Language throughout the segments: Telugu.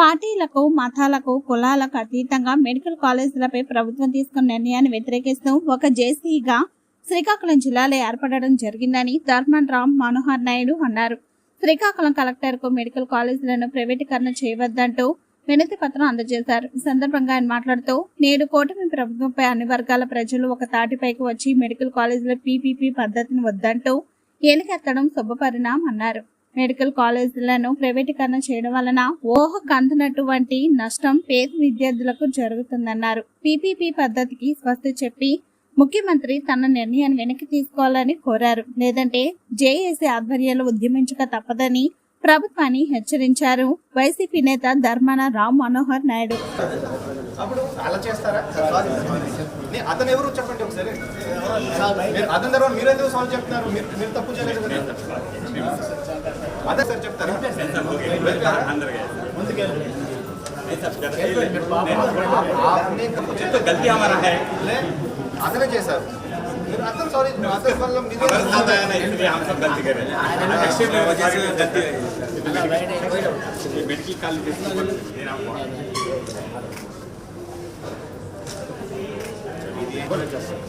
పార్టీలకు, మతాలకు, కులాలకు అతీతంగా మెడికల్ కాలేజీలపై ప్రభుత్వం తీసుకున్న నిర్ణయాన్ని వ్యతిరేకిస్తూ ఒక జేసీగా శ్రీకాకుళం జిల్లాలో ఏర్పడడం జరిగిందని ధర్మన్ రామ్ మనోహర్ నాయుడు అన్నారు. శ్రీకాకుళం కలెక్టర్కు మెడికల్ కాలేజీలను ప్రైవేటీకరణ చేయవద్దంటూ వినతి పత్రం అందజేశారు. ఈ సందర్భంగా ఆయన మాట్లాడుతూ, నేడు కూటమి ప్రభుత్వంపై అన్ని వర్గాల ప్రజలు ఒక తాటిపైకి వచ్చి మెడికల్ కాలేజీల పీపీపీ పద్ధతిని వద్దంటూ ఏలికెత్తడం శుభపరిణామం అన్నారు. మెడికల్ కాలేజీలను ప్రైవేటీకరణ చేయడం వలన ఊహకందనటువంటి నష్టం పేద విద్యార్థులకు జరుగుతుందన్నారు. పీపీపీ పద్ధతికి స్వస్తి చెప్పి ముఖ్యమంత్రి తన నిర్ణయాన్ని వెనక్కి తీసుకోవాలని కోరారు. లేదంటే జేఏసీ ఆధ్వర్యంలో ఉద్యమించక తప్పదని ప్రభుత్వాన్ని హెచ్చరించారు. వైసీపీ నేత ధర్మన రామ్ మనోహర్ నాయుడు. అతను ఎవరు చెప్పండి ఒకసారి. అతని తర్వాత మీరు ఎందుకు సాల్వ్ చెప్తున్నారు? మీరు తప్పు చేయలేదు కదా. అదే సార్ చెప్తారా? అతనే చేశారు. అతను సారీ అతని వల్ల మెడికల్ కాలేజ్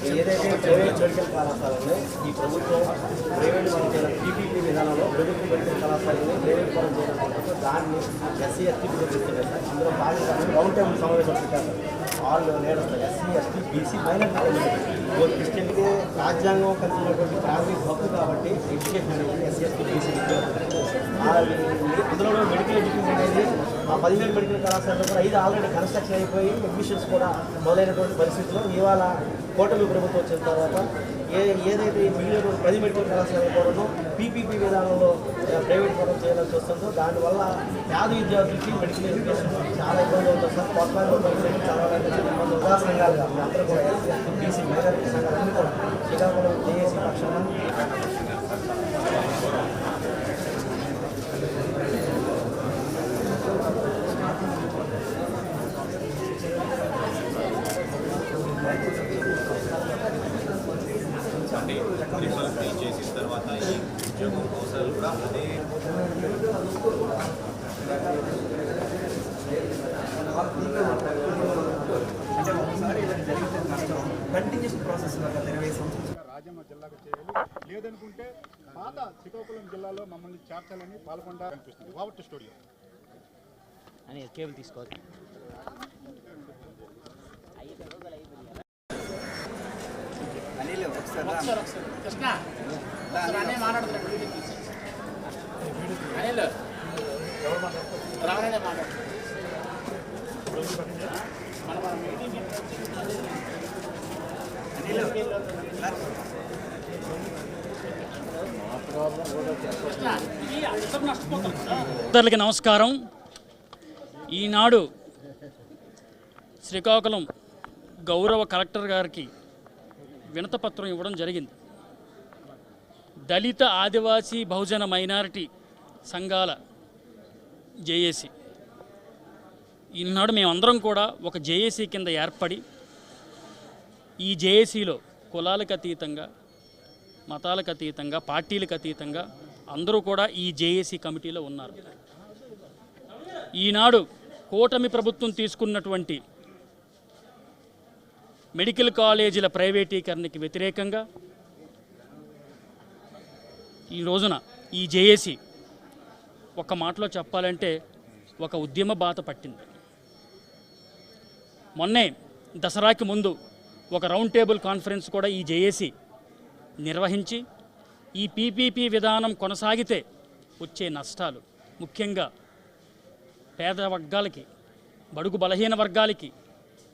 ఏదైతే ప్రైవేట్ మెడికల్ కళాశాలని ఈ ప్రభుత్వం ప్రైవేట్ పీపీపీ విధానంలో ప్రభుత్వ మెడికల్ కళాశాలని ప్రైవేట్ పరం చేయడం దాన్ని ఎస్సీ ఎస్టీ చేస్తున్నాయి సార్. అందులో భాగంగా రౌండ్ టేబుల్ సమావేశం పెట్టారు. వాళ్ళు లేడర్ ఎస్సీ ఎస్టీ బీసీ మైనారిటీ క్రిస్టియన్కి రాజ్యాంగం కలిసినటువంటి ప్రాథమిక హక్కు కాబట్టి ఎడ్యుకేషన్ అనేది ఎస్సీ ఎస్టీ బీసీ అందులో మెడికల్ ఎడ్యుకేషన్ అనేది ఆ 17 మెడికల్ కళాశాలలో కూడా 5 ఆల్రెడీ కన్స్ట్రక్షన్ అయిపోయి అడ్మిషన్స్ కూడా మొదలైనటువంటి పరిస్థితుల్లో ఇవాళ కూటమి ప్రభుత్వం వచ్చిన తర్వాత ఏదైతే మిగిలిన 10 మెడికల్ కళాశాలలు కూడా పీపీపీ విధానంలో ప్రైవేట్ పరం చేయాల్సి వస్తుందో దానివల్ల పేద విద్యార్థులకి మెడికల్ ఎడ్యుకేషన్ చాలా ఇబ్బంది అవుతుంది సార్. కొట్లాంటి పరిస్థితులు చాలా ఉదా సంఘాలుగా అందరూ కూడా బీసీ మైనారిటీ సంఘాలన్నీ కూడా శ్రీకాకుళం జేఏసీ పక్షాన చేసిన తర్వాత ఈ ఉద్యోగం కోసాలు కూడా అదే అంటే ఒకసారి ఇలా జరిగితే నష్టం కంటిన్యూస్ ప్రాసెస్ రాజన్న జిల్లాకు చేయాలి. లేదనుకుంటే పాత శ్రీకాకుళం జిల్లాలో మమ్మల్ని చేర్చాలని పాల్గొండా కనిపిస్తుంది. ఓవర్ స్టూడియో అని కేబుల్ తీసుకోవాలి. కృష్ణ అనే మాట్లాడుతున్నాడు. అనిల్ రావణనే మాట్లాడు. అందరికీ నమస్కారం. ఈనాడు శ్రీకాకుళం గౌరవ కలెక్టర్ గారికి వినతపత్రం ఇవ్వడం జరిగింది. దళిత ఆదివాసీ బహుజన మైనారిటీ సంఘాల జేఏసీ ఈనాడు మేమందరం కూడా ఒక జేఏసీ కింద ఏర్పడి ఈ జేఏసీలో కులాలకు అతీతంగా, మతాలకు అతీతంగా, పార్టీలకు అతీతంగా అందరూ కూడా ఈ జేఏసీ కమిటీలో ఉన్నారు. ఈనాడు కూటమి ప్రభుత్వం తీసుకున్నటువంటి మెడికల్ కాలేజీల ప్రైవేటీకరణకి వ్యతిరేకంగా ఈ రోజున ఈ జేఏసీ ఒక మాటలో చెప్పాలంటే ఒక ఉద్యమ బాట పట్టింది. మొన్నే దసరాకి ముందు ఒక రౌండ్ టేబుల్ కాన్ఫరెన్స్ కూడా ఈ జేఏసీ నిర్వహించి ఈ పీపీపీ విధానం కొనసాగితే వచ్చే నష్టాలు, ముఖ్యంగా పేద వర్గాలకి, బడుగు బలహీన వర్గాలకి,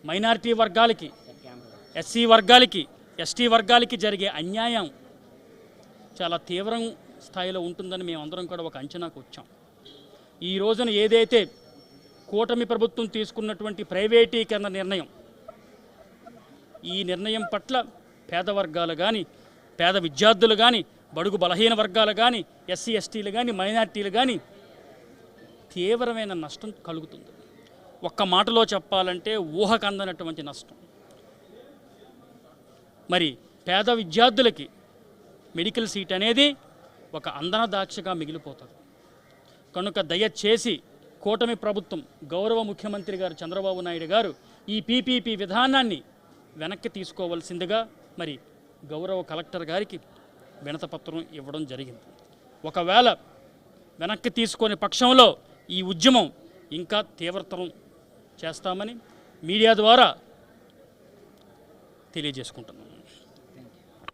మైనారిటీ వర్గాలకి, ఎస్సీ వర్గాలకి, ఎస్టీ వర్గాలకి జరిగే అన్యాయం చాలా తీవ్రం స్థాయిలో ఉంటుందని మేమందరం కూడా ఒక అంచనాకు వచ్చాం. ఈ రోజున ఏదైతే కూటమి ప్రభుత్వం తీసుకున్నటువంటి ప్రైవేటీకరణ నిర్ణయం, ఈ నిర్ణయం పట్ల పేద వర్గాలు కానీ, పేద విద్యార్థులు కానీ, బడుగు బలహీన వర్గాలు కానీ, ఎస్సీ ఎస్టీలు కానీ, మైనారిటీలు కానీ తీవ్రమైన నష్టం కలుగుతుంది. ఒక్క మాటలో చెప్పాలంటే ఊహకందనటువంటి నష్టం. మరి పేద విద్యార్థులకి మెడికల్ సీట్ అనేది ఒక అందన దాక్షగా మిగిలిపోతుంది. కనుక దయచేసి కూటమి ప్రభుత్వం గౌరవ ముఖ్యమంత్రి గారు చంద్రబాబు నాయుడు గారు ఈ పీపీపీ విధానాన్ని వెనక్కి తీసుకోవాల్సిందిగా మరి గౌరవ కలెక్టర్ గారికి వినతపత్రం ఇవ్వడం జరిగింది. ఒకవేళ వెనక్కి తీసుకునే పక్షంలో ఈ ఉద్యమం ఇంకా తీవ్రతరం చేస్తామని మీడియా ద్వారా తెలియజేసుకుంటున్నాం.